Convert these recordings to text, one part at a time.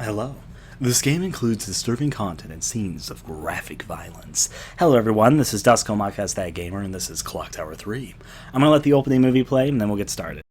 Hello. This game includes disturbing content and scenes of graphic violence. Hello everyone, this is AestheticGamer and this is Clock Tower 3. I'm going to let the opening movie play and then we'll get started.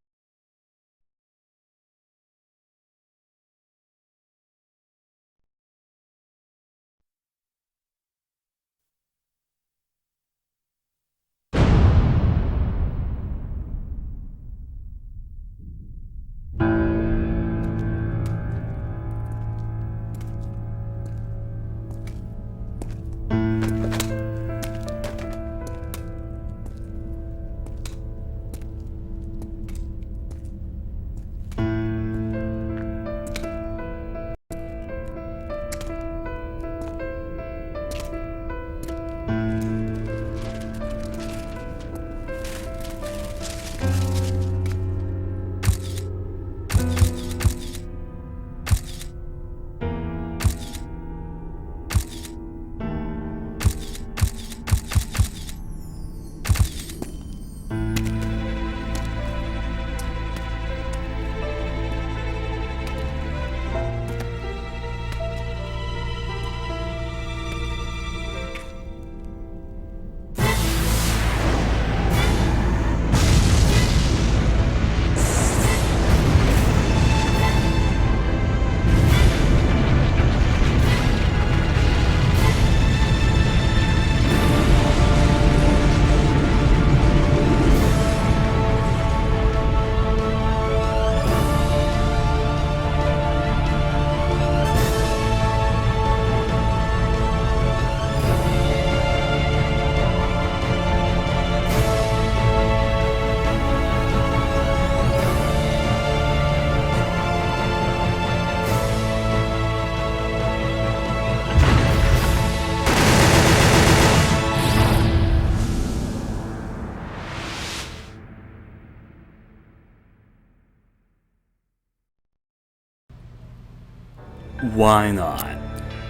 Why not?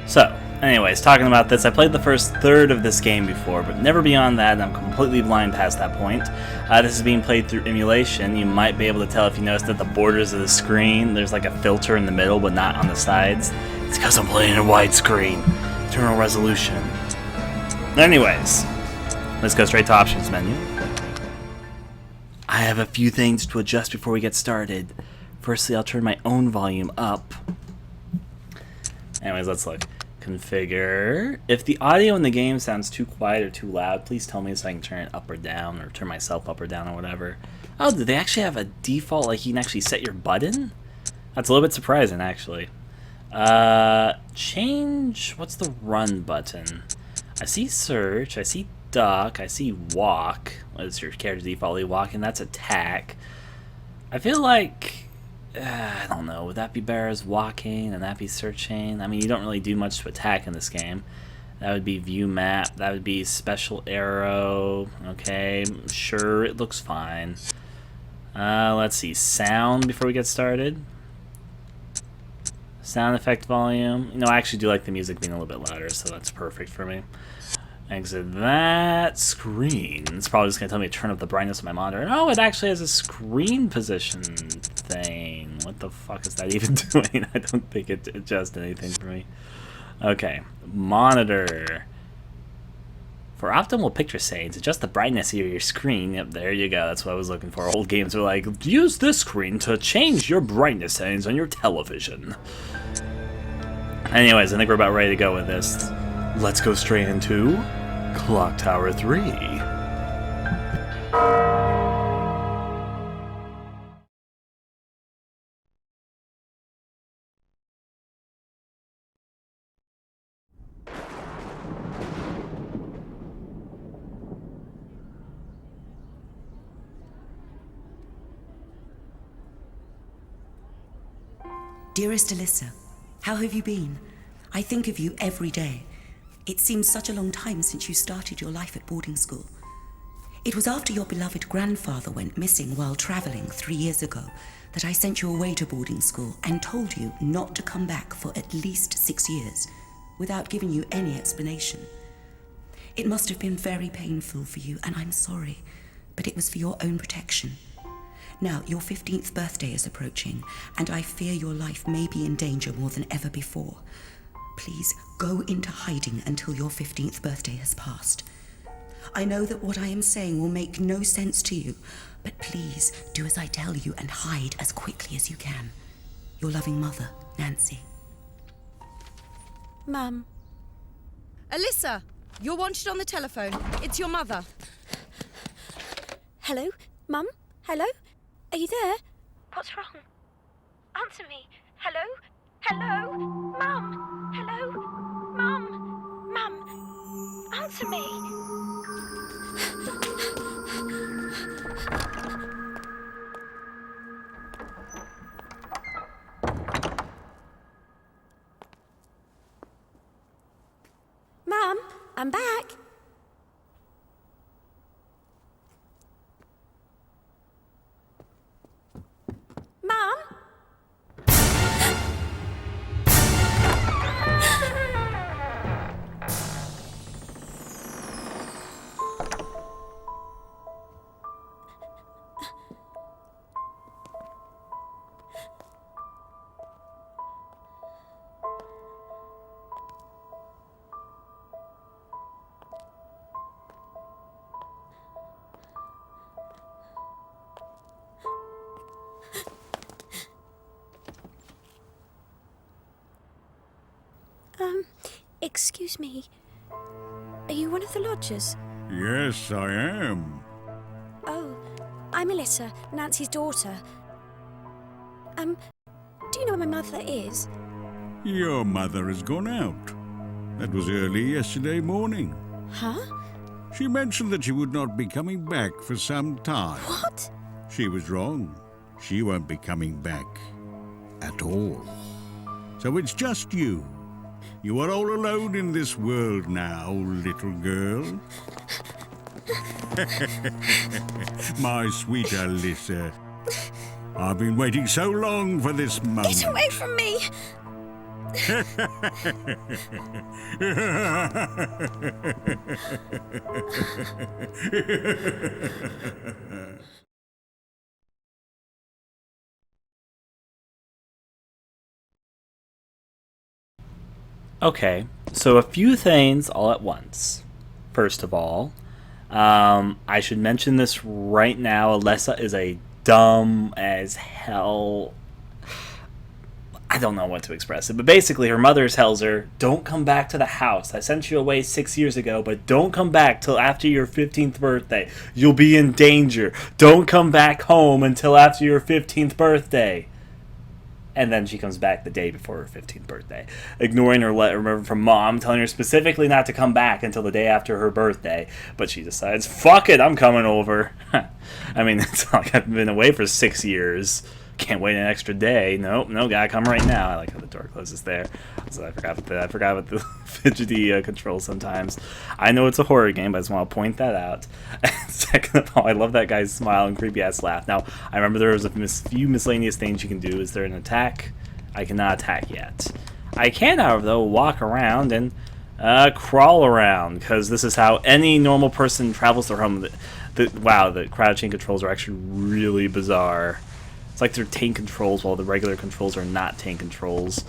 So, anyways, talking about this, I played the first third of this game before, but never beyond that, and I'm completely blind past that point. This is being played through emulation. You might be able to tell if you notice that the borders of the screen, there's like a filter in the middle, but not on the sides. It's because I'm playing in widescreen. Eternal resolution. Anyways, let's go straight to options menu. I have a few things to adjust before we get started. Firstly, I'll turn my own volume up. Anyways, let's look. Configure. If the audio in the game sounds too quiet or too loud, please tell me so I can turn it up or down, or turn myself up or down or whatever. Oh, do they actually have a default, like you can actually set your button? That's a little bit surprising, actually. Change, what's the run button? I see search, I see duck, I see walk. What is your character defaultly walking? That's attack. I feel like... I don't know, would that be better as walking and that be searching? I mean, you don't really do much to attack in this game. That would be view map, that would be special arrow. Okay, sure, it looks fine. Let's see, sound before we get started. Sound effect volume. You know, I actually do like the music being a little bit louder, so that's perfect for me. Exit that. Screen. It's probably just going to tell me to turn up the brightness of my monitor. Oh, it actually has a screen position thing. What the fuck is that even doing? I don't think it adjusts anything for me. Okay. Monitor. For optimal picture settings, adjust the brightness of your screen. Yep, there you go. That's what I was looking for. Old games are like, use this screen to change your brightness settings on your television. Anyways, I think we're about ready to go with this. Let's go straight into Clock Tower 3. Dearest Alyssa, how have you been? I think of you every day. It seems such a long time since you started your life at boarding school. It was after your beloved grandfather went missing while traveling 3 years ago that I sent you away to boarding school and told you not to come back for at least 6 years without giving you any explanation. It must have been very painful for you, and I'm sorry, but it was for your own protection. Now, your 15th birthday is approaching, and I fear your life may be in danger more than ever before. Please go into hiding until your 15th birthday has passed. I know that what I am saying will make no sense to you, but please do as I tell you and hide as quickly as you can. Your loving mother, Nancy. Mum. Alyssa, you're wanted on the telephone. It's your mother. Hello? Mum? Hello? Are you there? What's wrong? Answer me. Hello? Hello? Mum? Hello? Mum? Mum? Answer me. Mum, I'm back. Mum? Excuse me. Are you one of the lodgers? Yes, I am. Oh, I'm Alyssa, Nancy's daughter. Do you know where my mother is? Your mother has gone out. That was early yesterday morning. Huh? She mentioned that she would not be coming back for some time. What? She was wrong. She won't be coming back at all. So it's just you. You are all alone in this world now, little girl. My sweet Alyssa. I've been waiting so long for this moment. Get away from me! Okay, so a few things all at once. First of all, I should mention this right now. Alyssa is a dumb as hell. I don't know what to express it, but basically her mother tells her, don't come back to the house. I sent you away 6 years ago, but don't come back till after your 15th birthday. You'll be in danger. Don't come back home until after your 15th birthday. And then she comes back the day before her 15th birthday, ignoring her letter from mom, telling her specifically not to come back until the day after her birthday. But she decides, fuck it, I'm coming over. I mean, it's not like I've been away for 6 years. Can't wait an extra day. Nope, no, gotta come right now. I like how the door closes there. So I forgot about the fidgety controls sometimes. I know it's a horror game, but I just want to point that out. Second of all, I love that guy's smile and creepy ass laugh. Now, I remember there was a few miscellaneous things you can do. Is there an attack? I cannot attack yet. I can, however, though, walk around and crawl around, because this is how any normal person travels their home. Wow, the crouching controls are actually really bizarre. It's like they're tank controls while the regular controls are not tank controls.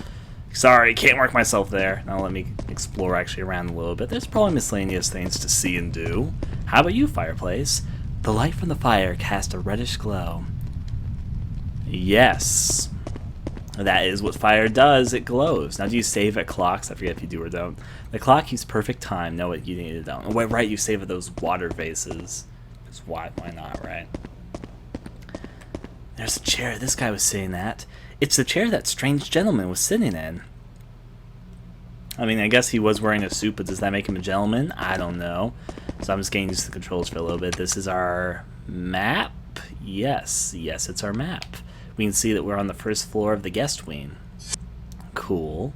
Sorry, can't work myself there. Now let me explore actually around a little bit. There's probably miscellaneous things to see and do. How about you, fireplace? The light from the fire cast a reddish glow. Yes. That is what fire does. It glows. Now, do you save at clocks? I forget if you do or don't. The clock keeps perfect time. No, you need to don't. Oh, right, you save at those water vases. Because why not, right? There's a chair. This guy was sitting at. It's the chair that strange gentleman was sitting in. I mean, I guess he was wearing a suit, but does that make him a gentleman? I don't know. So I'm just getting used to the controls for a little bit. This is our map. Yes, it's our map. We can see that we're on the first floor of the guest wing. Cool.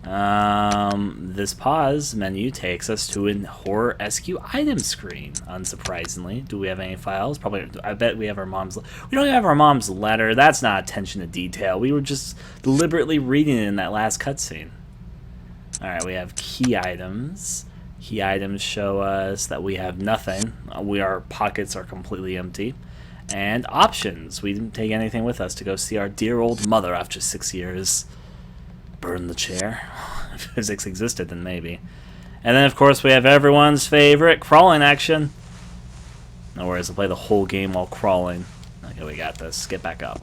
This pause menu takes us to a horror SQ item screen, unsurprisingly. Do we have any files? Probably. I bet we have our mom's. We don't have our mom's letter. That's not attention to detail. We were just deliberately reading it in that last cutscene. Alright, we have key items. Key items show us that we have nothing. Our pockets are completely empty. And options. We didn't take anything with us to go see our dear old mother after 6 years. Burn the chair. If physics existed, then maybe. And then, of course, we have everyone's favorite crawling action. No worries, I'll play the whole game while crawling. Okay, we got this. Get back up.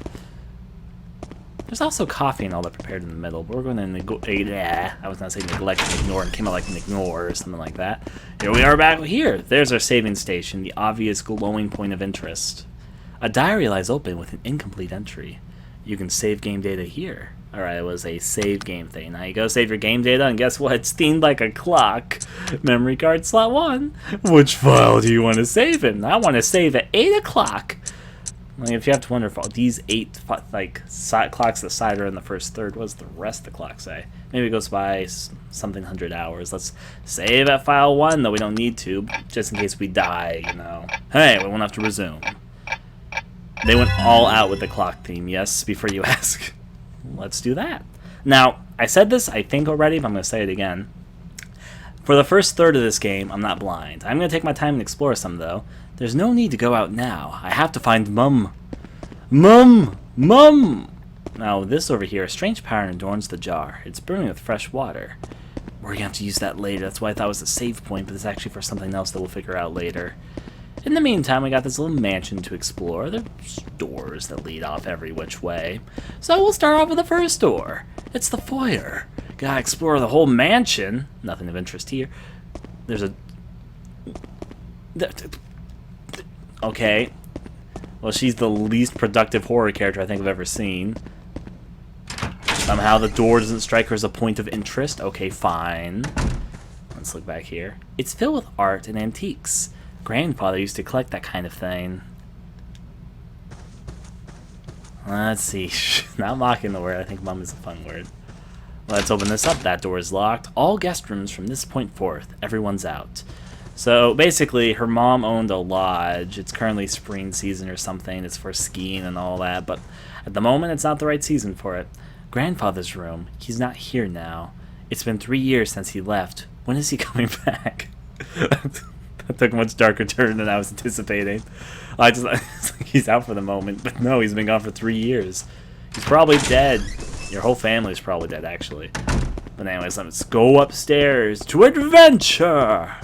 There's also coffee and all that prepared in the middle, but we're going to I was not saying neglect and ignore, and came out like ignore or something like that. Here we are back here. There's our saving station, the obvious glowing point of interest. A diary lies open with an incomplete entry. You can save game data here. Alright, it was a save game thing. Now you go save your game data, and guess what? It's themed like a clock. Memory card slot 1. Which file do you want to save in? I want to save at 8 o'clock. Like, if you have to wonder if all these 8 clocks aside are in the first third, what does the rest of the clock say? Maybe it goes by something 100 hours. Let's save at file 1, though we don't need to, just in case we die, you know. Hey, we won't have to resume. They went all out with the clock theme, yes, before you ask. Let's do that. Now, I said this, I think, already, but I'm going to say it again. For the first third of this game, I'm not blind. I'm going to take my time and explore some, though. There's no need to go out now. I have to find Mum. Mum! Mum! Now, this over here, a strange pattern adorns the jar. It's brimming with fresh water. We're going to have to use that later. That's why I thought it was a save point, but it's actually for something else that we'll figure out later. In the meantime, we got this little mansion to explore. There's doors that lead off every which way. So we'll start off with the first door. It's the foyer. Gotta explore the whole mansion. Nothing of interest here. There's a... Okay. Well, she's the least productive horror character I think I've ever seen. Somehow the door doesn't strike her as a point of interest. Okay, fine. Let's look back here. It's filled with art and antiques. Grandfather used to collect that kind of thing. Let's see. Not mocking the word. I think mum is a fun word. Let's open this up. That door is locked. All guest rooms from this point forth. Everyone's out. So basically, her mom owned a lodge. It's currently spring season or something. It's for skiing and all that. But at the moment, it's not the right season for it. Grandfather's room. He's not here now. It's been 3 years since he left. When is he coming back? That took a much darker turn than I was anticipating. It's like he's out for the moment, but no, he's been gone for 3 years. He's probably dead. Your whole family's probably dead, actually. But anyways, let's go upstairs to adventure!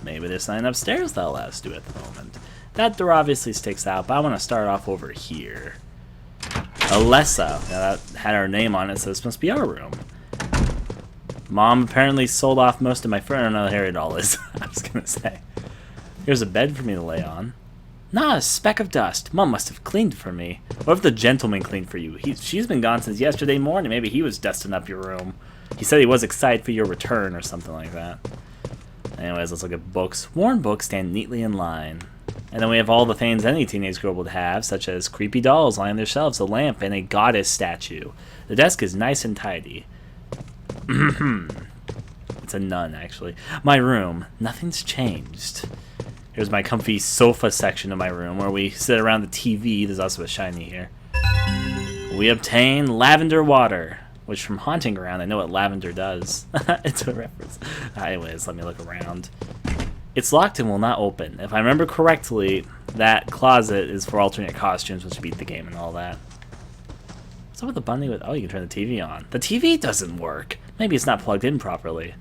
Maybe there's something upstairs that'll let us do at the moment. That door obviously sticks out, but I want to start off over here. Alyssa. Now that had our name on it, so this must be our room. Mom apparently sold off most of my furniture. I don't know how it all is. I was going to say. Here's a bed for me to lay on. Not a speck of dust. Mom must have cleaned for me. What if the gentleman cleaned for you? She's been gone since yesterday morning. Maybe he was dusting up your room. He said he was excited for your return or something like that. Anyways, let's look at books. Worn books stand neatly in line. And then we have all the things any teenage girl would have, such as creepy dolls lying on their shelves, a lamp, and a goddess statue. The desk is nice and tidy. It's a nun, actually. My room. Nothing's changed. Here's my comfy sofa section of my room where we sit around the TV. There's also a shiny here. We obtain lavender water, which from haunting around, I know what lavender does. It's a reference. Anyways, let me look around. It's locked and will not open. If I remember correctly, that closet is for alternate costumes, which beat the game and all that. What's up with the bunny with... Oh, you can turn the TV on. The TV doesn't work. Maybe it's not plugged in properly.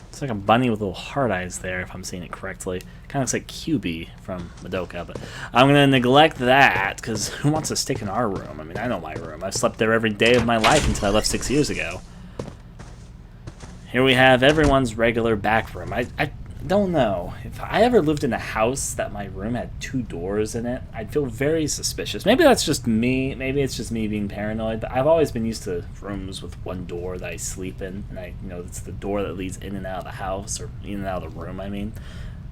It's like a bunny with little heart eyes there, if I'm seeing it correctly. Kind of looks like QB from Madoka, but I'm going to neglect that, because who wants to stick in our room? I mean, I know my room. I've slept there every day of my life until I left 6 years ago. Here we have everyone's regular back room. I don't know. If I ever lived in a house that my room had 2 doors in it, I'd feel very suspicious. Maybe that's just me. Maybe it's just me being paranoid. But I've always been used to rooms with 1 door that I sleep in, and I know it's the door that leads in and out of the house, or in and out of the room, I mean.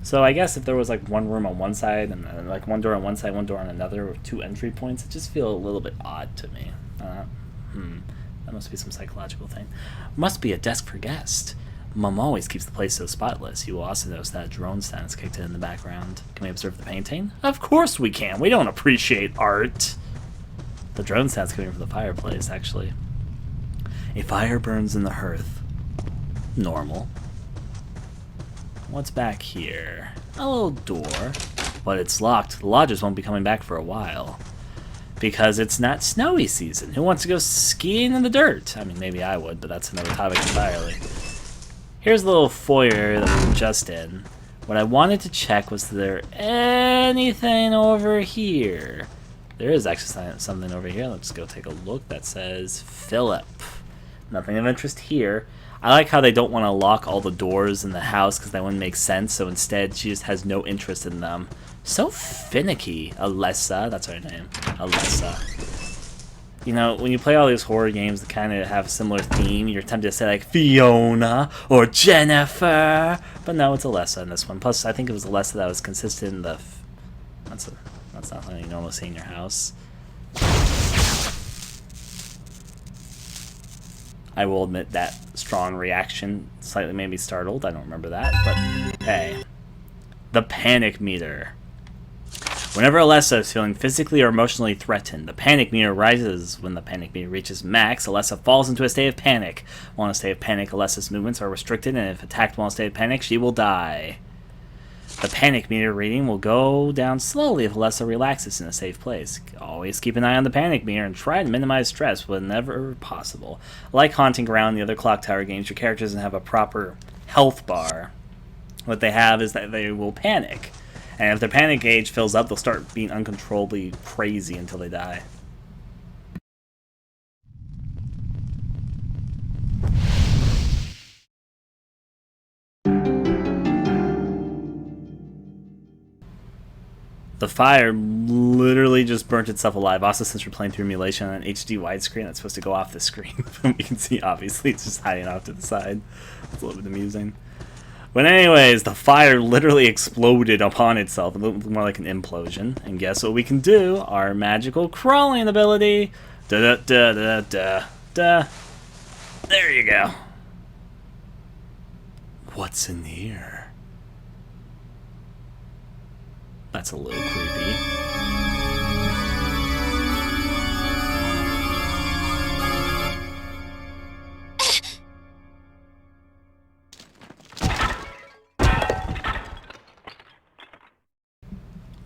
So I guess if there was like 1 room on one side and then like 1 door on one side, 1 door on another, with 2 entry points, it just feels a little bit odd to me. That must be some psychological thing. Must be a desk for guests. Mom always keeps the place so spotless. You will also notice that drone sound is kicked in the background. Can we observe the painting? Of course we can. We don't appreciate art. The drone sound's coming from the fireplace, actually. A fire burns in the hearth. Normal. What's back here? A little door. but it's locked. The lodgers won't be coming back for a while. Because it's not snowy season. Who wants to go skiing in the dirt? I mean, maybe I would, but that's another topic entirely. Here's the little foyer that we're just in. What I wanted to check was, is there anything over here? There is actually something over here. Let's go take a look. That says Philip. Nothing of interest here. I like how they don't want to lock all the doors in the house because that wouldn't make sense. So instead, she just has no interest in them. So finicky, Alyssa. That's her name, Alyssa. You know, when you play all these horror games that kind of have a similar theme, you're tempted to say like Fiona or Jennifer, but no, it's Alyssa in this one. Plus, I think it was Alyssa that was consistent in the. That's not something you normally see in your house. I will admit that strong reaction slightly made me startled. I don't remember that, but hey, the panic meter. Whenever Alyssa is feeling physically or emotionally threatened, the panic meter rises. When the panic meter reaches max, Alyssa falls into a state of panic. While in a state of panic, Alyssa's movements are restricted, and if attacked while in a state of panic, she will die. The panic meter reading will go down slowly if Alyssa relaxes in a safe place. Always keep an eye on the panic meter and try to minimize stress whenever possible. Like Haunting Ground and the other Clock Tower games, your character doesn't have a proper health bar. What they have is that they will panic. And if their panic gauge fills up, they'll start being uncontrollably crazy until they die. The fire literally just burnt itself alive. Also, since we're playing through emulation on an HD widescreen, that's supposed to go off the screen. We can see, obviously, it's just hiding off to the side. It's a little bit amusing. But anyways, the fire literally exploded upon itself. It looked more like an implosion. And guess what we can do? Our magical crawling ability. Da-da-da-da-da-da. There you go. What's in here? That's a little creepy.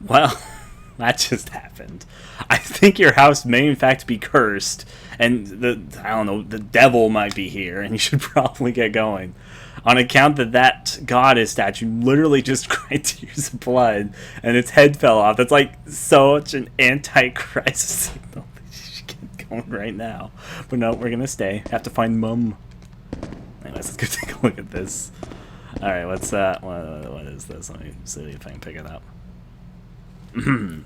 Well, that just happened. I think your house may in fact be cursed, and the devil might be here, and you should probably get going. On account that goddess statue literally just cried tears of blood, and its head fell off. That's like such an anti-Christ signal. You should get going right now. But no, we're gonna stay. Have to find Mum. Anyways, let's go take a look at this. Alright, what's that? What is this? Let me see if I can pick it up.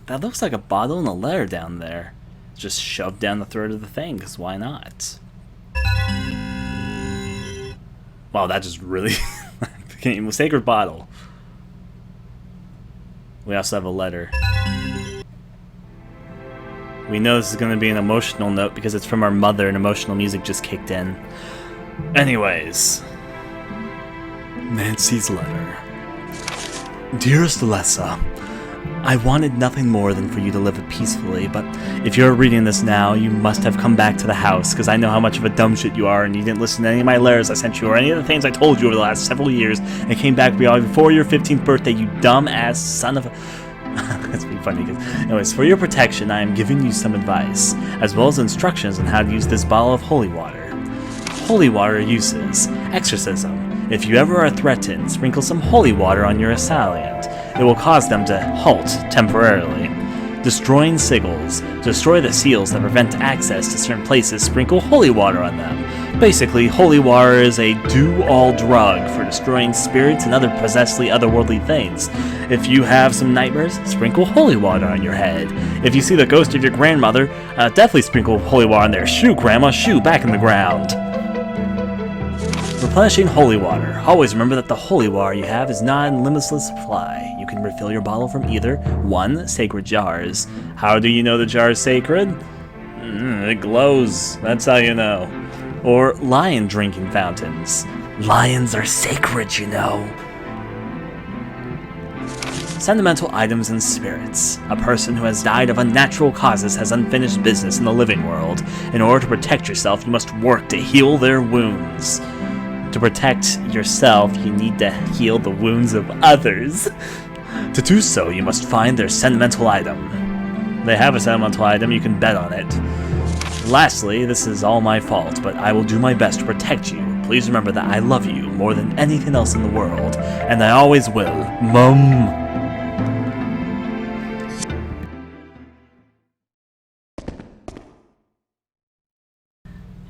That looks like a bottle and a letter down there. Just shoved down the throat of the thing, because why not? Wow, that just really became a sacred bottle. We also have a letter. We know this is going to be an emotional note because it's from our mother and emotional music just kicked in. Anyways. Nancy's letter. Dearest Alyssa, I wanted nothing more than for you to live it peacefully, but if you're reading this now, you must have come back to the house, because I know how much of a dumb shit you are, and you didn't listen to any of my letters I sent you, or any of the things I told you over the last several years, and came back before your 15th birthday, you dumb-ass son of a... That's pretty funny, because... Anyways, for your protection, I am giving you some advice, as well as instructions on how to use this bottle of holy water. Holy water uses. Exorcism. If you ever are threatened, sprinkle some holy water on your assailant. It will cause them to halt temporarily. Destroying sigils. Destroy the seals that prevent access to certain places. Sprinkle holy water on them. Basically, holy water is a do-all drug for destroying spirits and other possessly otherworldly things. If you have some nightmares, sprinkle holy water on your head. If you see the ghost of your grandmother, definitely sprinkle holy water on there. Shoo, Grandma, shoo, back in the ground. Replenishing holy water. Always remember that the holy water you have is not in limitless supply. You can refill your bottle from either 1. Sacred jars. How do you know the jar is sacred? It glows. That's how you know. Or lion drinking fountains. Lions are sacred, you know. Sentimental items and spirits. A person who has died of unnatural causes has unfinished business in the living world. In order to protect yourself, you must work to heal their wounds. To protect yourself, you need to heal the wounds of others. To do so, you must find their sentimental item. They have a sentimental item, you can bet on it. Lastly, this is all my fault, but I will do my best to protect you. Please remember that I love you more than anything else in the world, and I always will. Mum.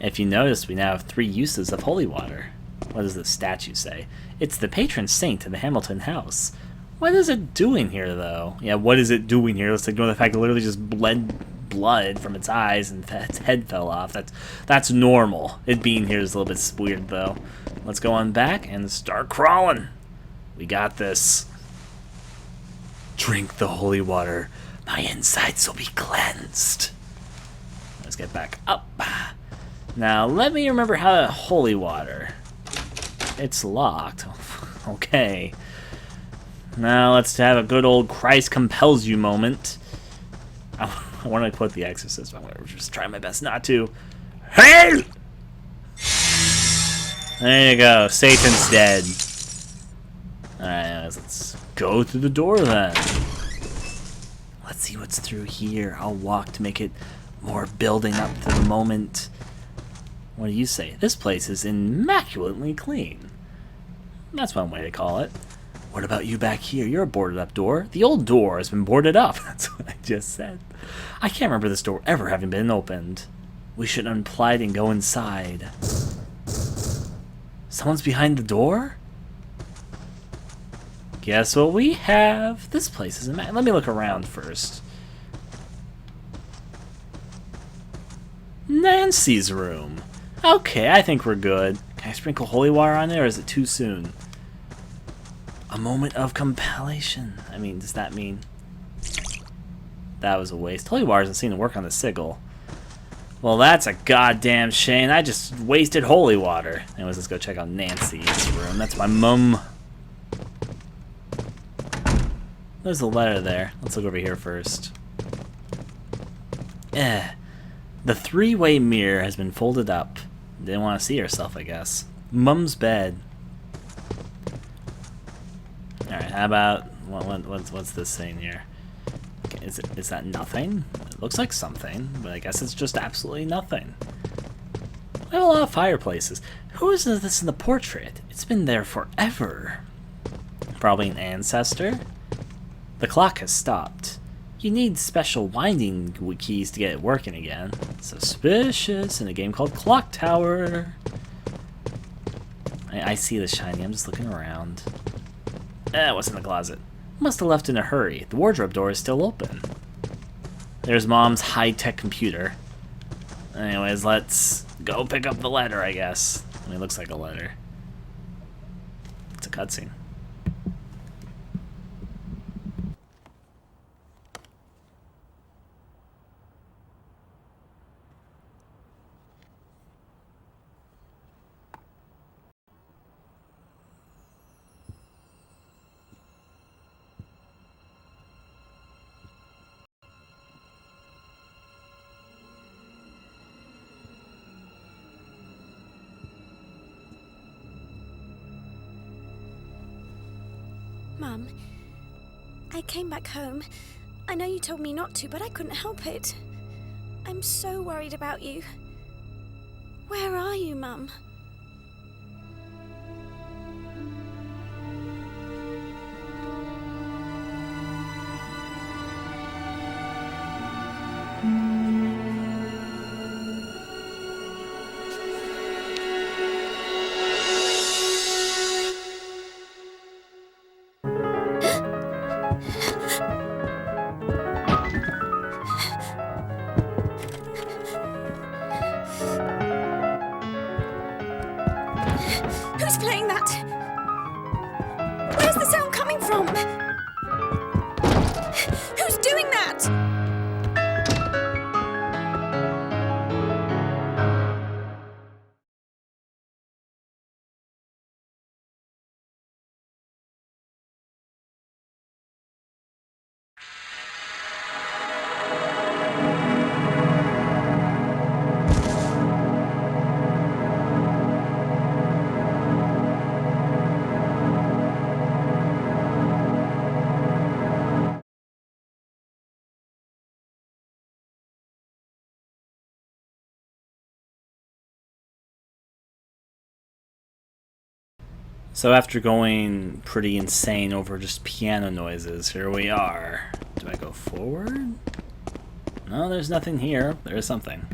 If you notice, we now have 3 uses of holy water. What does the statue say? It's the patron saint of the Hamilton house. What is it doing here, though? Yeah, what is it doing here? Let's ignore the fact it literally just bled blood from its eyes and its head fell off. That's normal. It being here is a little bit weird, though. Let's go on back and start crawling. We got this. Drink the holy water. My insides will be cleansed. Let's get back up. Now, let me remember how to holy water. It's locked. Okay. Now, let's have a good old Christ compels you moment. I want to quote The Exorcist, but I'm going to just try my best not to. Hey! There you go. Satan's dead. Alright, let's go through the door then. Let's see what's through here. I'll walk to make it more building up to the moment. What do you say? This place is immaculately clean. That's one way to call it. What about you back here? You're a boarded up door. The old door has been boarded up. That's what I just said. I can't remember this door ever having been opened. We should unplug it and go inside. Someone's behind the door? Guess what we have? This place is immaculate. Let me look around first. Nancy's room. Okay, I think we're good. Can I sprinkle holy water on there, or is it too soon? A moment of compilation. I mean, does that mean... That was a waste. Holy water doesn't seem to work on the sigil. Well, that's a goddamn shame. I just wasted holy water. Anyways, let's go check out Nancy's room. That's my mum. There's a letter there. Let's look over here first. The 3-way mirror has been folded up. Didn't want to see herself, I guess. Mum's bed. Alright, how about... What's this saying here? Okay, is that nothing? It looks like something, but I guess it's just absolutely nothing. I have a lot of fireplaces. Who is this in the portrait? It's been there forever. Probably an ancestor? The clock has stopped. You need special winding keys to get it working again. Suspicious in a game called Clock Tower. I see the shiny. I'm just looking around. What's in the closet? Must have left in a hurry. The wardrobe door is still open. There's Mom's high-tech computer. Anyways, let's go pick up the letter, I guess. I mean, it looks like a letter. It's a cutscene. Mum, I came back home. I know you told me not to, but I couldn't help it. I'm so worried about you. Where are you, Mum? Who's playing that? Where's the sound coming from? Who's doing that? So after going pretty insane over just piano noises, here we are. Do I go forward? No, there's nothing here. There is something.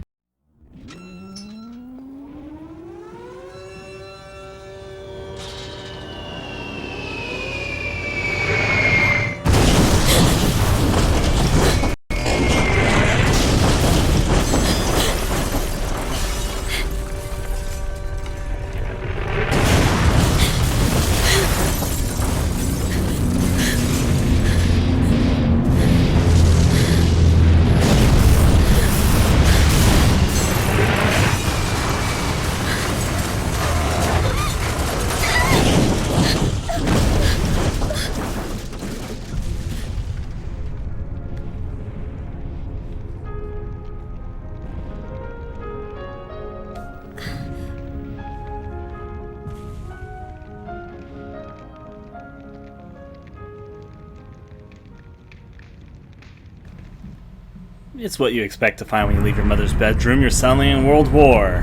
It's what you expect to find when you leave your mother's bedroom. You're suddenly in World War.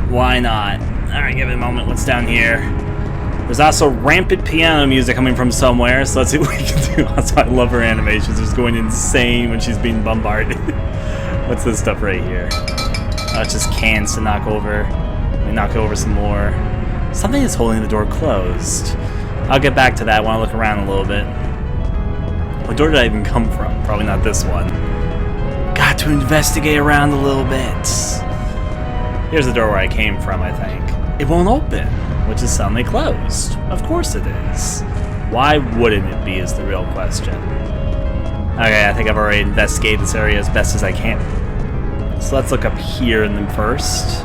Why not? Alright, give it a moment. What's down here? There's also rampant piano music coming from somewhere, so let's see what we can do. Also, I love her animations. She's going insane when she's being bombarded. What's this stuff right here? Oh, it's just cans to knock over. Let me knock over some more. Something is holding the door closed. I'll get back to that when I look around a little bit. What door did I even come from? Probably not this one. Got to investigate around a little bit. Here's the door where I came from, I think. It won't open, which is suddenly closed. Of course it is. Why wouldn't it be is the real question. Okay, I think I've already investigated this area as best as I can. So let's look up here and then first.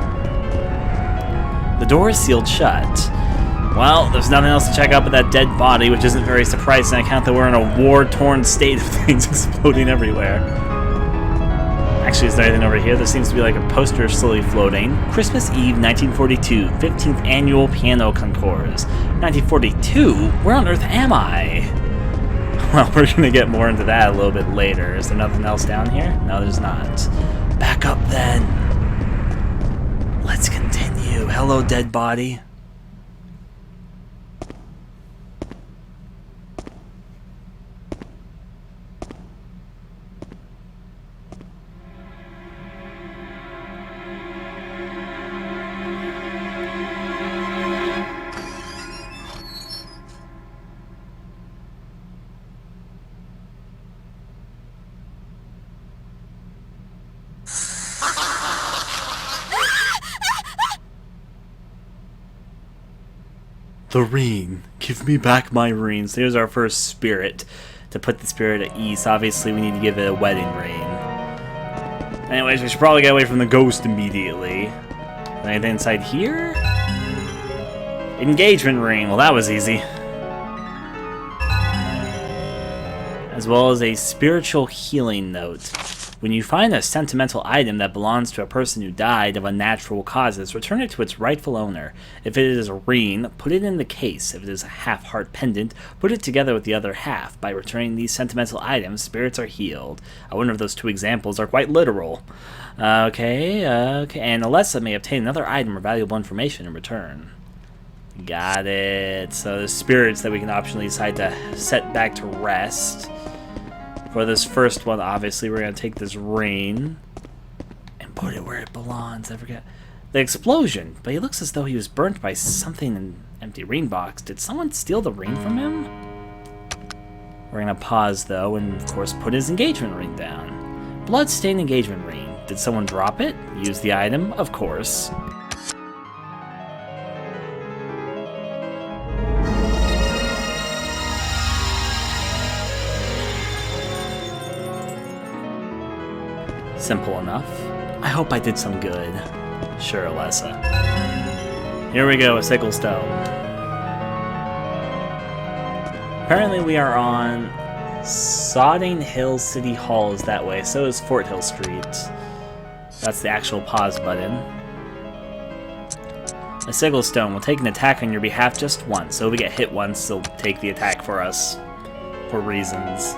The door is sealed shut. Well, there's nothing else to check out but that dead body, which isn't very surprising. I count that we're in a war-torn state of things exploding everywhere. Actually, is there anything over here? There seems to be like a poster slowly floating. Christmas Eve, 1942, 15th Annual Piano Concours. 1942? Where on earth am I? Well, we're going to get more into that a little bit later. Is there nothing else down here? No, there's not. Back up then. Let's continue. Hello, dead body. The Reen. Give me back my Reen. So here's our first spirit. To put the spirit at ease, obviously we need to give it a wedding ring. Anyways, we should probably get away from the ghost immediately. Anything inside here? Engagement ring. Well, that was easy. As well as a spiritual healing note. When you find a sentimental item that belongs to a person who died of unnatural causes, return it to its rightful owner. If it is a ring, put it in the case. If it is a half-heart pendant, put it together with the other half. By returning these sentimental items, spirits are healed. I wonder if those two examples are quite literal. Okay, and Alyssa may obtain another item or valuable information in return. Got it. So the spirits that we can optionally decide to set back to rest. For this first one, obviously, we're going to take this ring and put it where it belongs. I forget. The explosion. But he looks as though he was burnt by something in an empty ring box. Did someone steal the ring from him? We're going to pause, though, and, of course, put his engagement ring down. Bloodstained engagement ring. Did someone drop it? Use the item? Of course. Simple enough. I hope I did some good. Sure, Alyssa. Here we go, a sickle stone. Apparently we are on Sodding Hill City Hall is that way, so is Fort Hill Street. That's the actual pause button. A sickle stone will take an attack on your behalf just once, so if we get hit once, it'll take the attack for us. For reasons.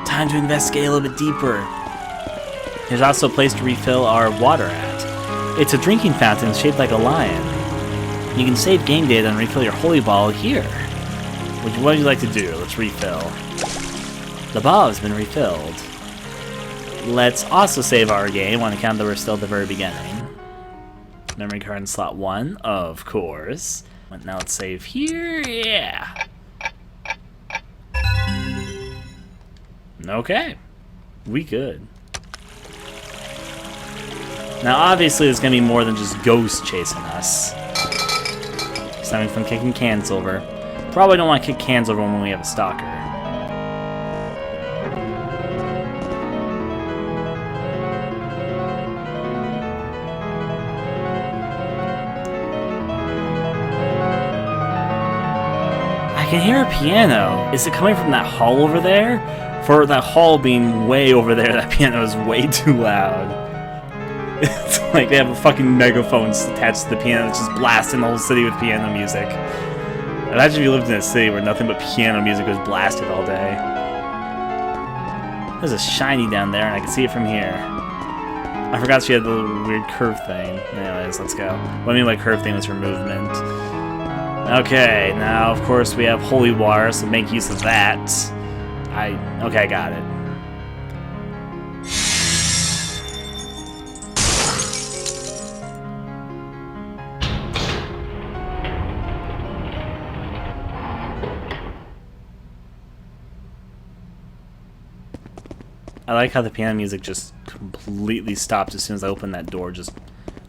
Time to investigate a little bit deeper. There's also a place to refill our water at. It's a drinking fountain shaped like a lion. You can save game data and refill your holy ball here. What would you like to do? Let's refill. The ball has been refilled. Let's also save our game on account that we're still at the very beginning. Memory card in slot 1, of course. Now let's save here. Yeah. Okay. We good. Now obviously there's gonna be more than just ghosts chasing us. Stemming from kicking cans over. Probably don't want to kick cans over when we have a stalker. I can hear a piano. Is it coming from that hall over there? For that hall being way over there, that piano is way too loud. It's like they have a fucking megaphone attached to the piano that's just blasting the whole city with piano music. Imagine if you lived in a city where nothing but piano music was blasted all day. There's a shiny down there, and I can see it from here. I forgot she had the little weird curve thing. Anyways, let's go. What I mean by curve thing was her movement. Okay, now of course we have holy water, so make use of that. Okay, I got it. I like how the piano music just completely stopped as soon as I opened that door. Just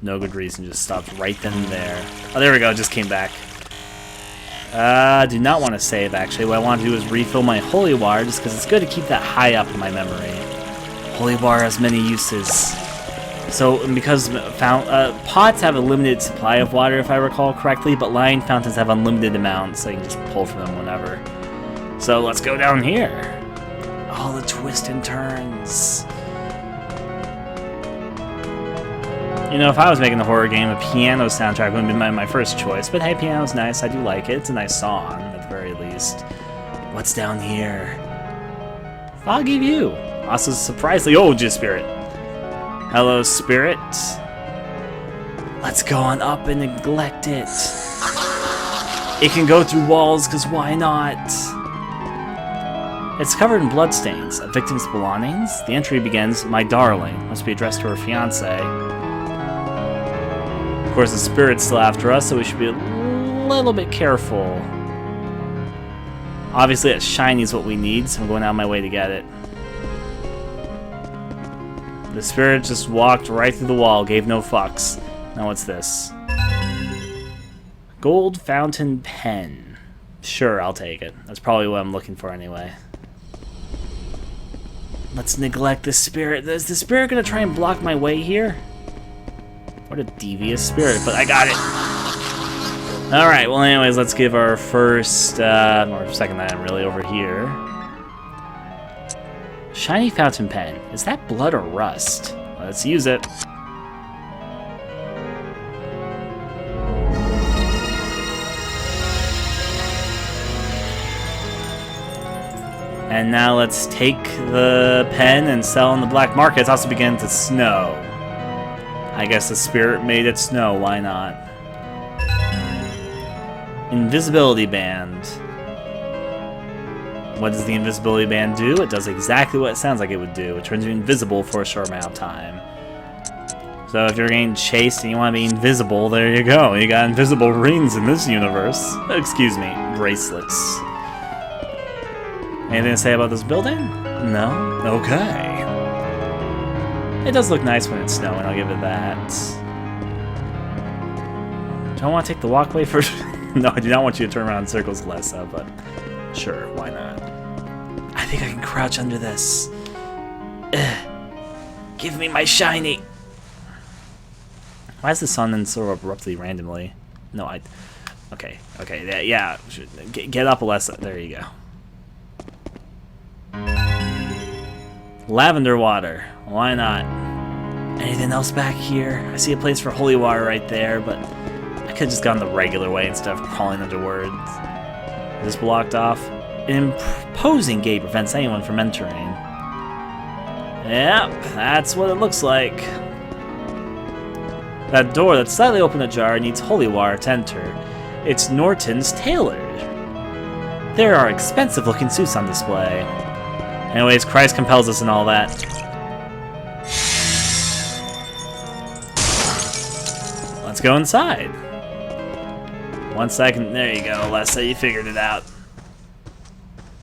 no good reason, just stopped right then and there. Oh, there we go, it just came back. Do not want to save, actually. What I want to do is refill my holy water, just because it's good to keep that high up in my memory. Holy water has many uses. So, because pots have a limited supply of water, if I recall correctly, but lion fountains have unlimited amounts, so you can just pull from them whenever. So, let's go down here. All the twists and turns. You know, if I was making a horror game, a piano soundtrack would have been my first choice. But hey, piano's nice. I do like it. It's a nice song, at the very least. What's down here? Foggy view. Also, surprisingly, oh, just spirit. Hello, spirit. Let's go on up and neglect it. It can go through walls, because why not? It's covered in bloodstains. A victim's belongings. The entry begins, "My darling." Must be addressed to her fiancé. Of course, the spirit's still after us, so we should be a little bit careful. Obviously, that shiny is what we need, so I'm going out of my way to get it. The spirit just walked right through the wall, gave no fucks. Now what's this? Gold fountain pen. Sure, I'll take it. That's probably what I'm looking for anyway. Let's neglect the spirit. Is the spirit gonna try and block my way here? What a devious spirit, but I got it. Alright, well anyways, let's give our first, or second item really over here. Shiny fountain pen. Is that blood or rust? Let's use it. And now let's take the pen and sell on the black market. It's also beginning to snow. I guess the spirit made it snow, why not? Invisibility band. What does the invisibility band do? It does exactly what it sounds like it would do. It turns you invisible for a short amount of time. So if you're getting chased and you want to be invisible, there you go. You got invisible rings in this universe. Excuse me, bracelets. Anything to say about this building? No? Okay. It does look nice when it's snowing, I'll give it that. Do I want to take the walkway first? No, I do not want you to turn around in circles, Alyssa, but sure, why not? I think I can crouch under this. Give me my shiny! Why is the sun then so abruptly randomly? No, okay, yeah. Get up, Alyssa. There you go. Lavender water. Why not? Anything else back here? I see a place for holy water right there, but I could have just gone the regular way instead of crawling under words. Is this blocked off? An imposing gate prevents anyone from entering. Yep, that's what it looks like. That door that's slightly open ajar needs holy water to enter. It's Norton's tailor. There are expensive-looking suits on display. Anyways, Christ compels us and all that. Let's go inside. 1 second. There you go, Alyssa. You figured it out.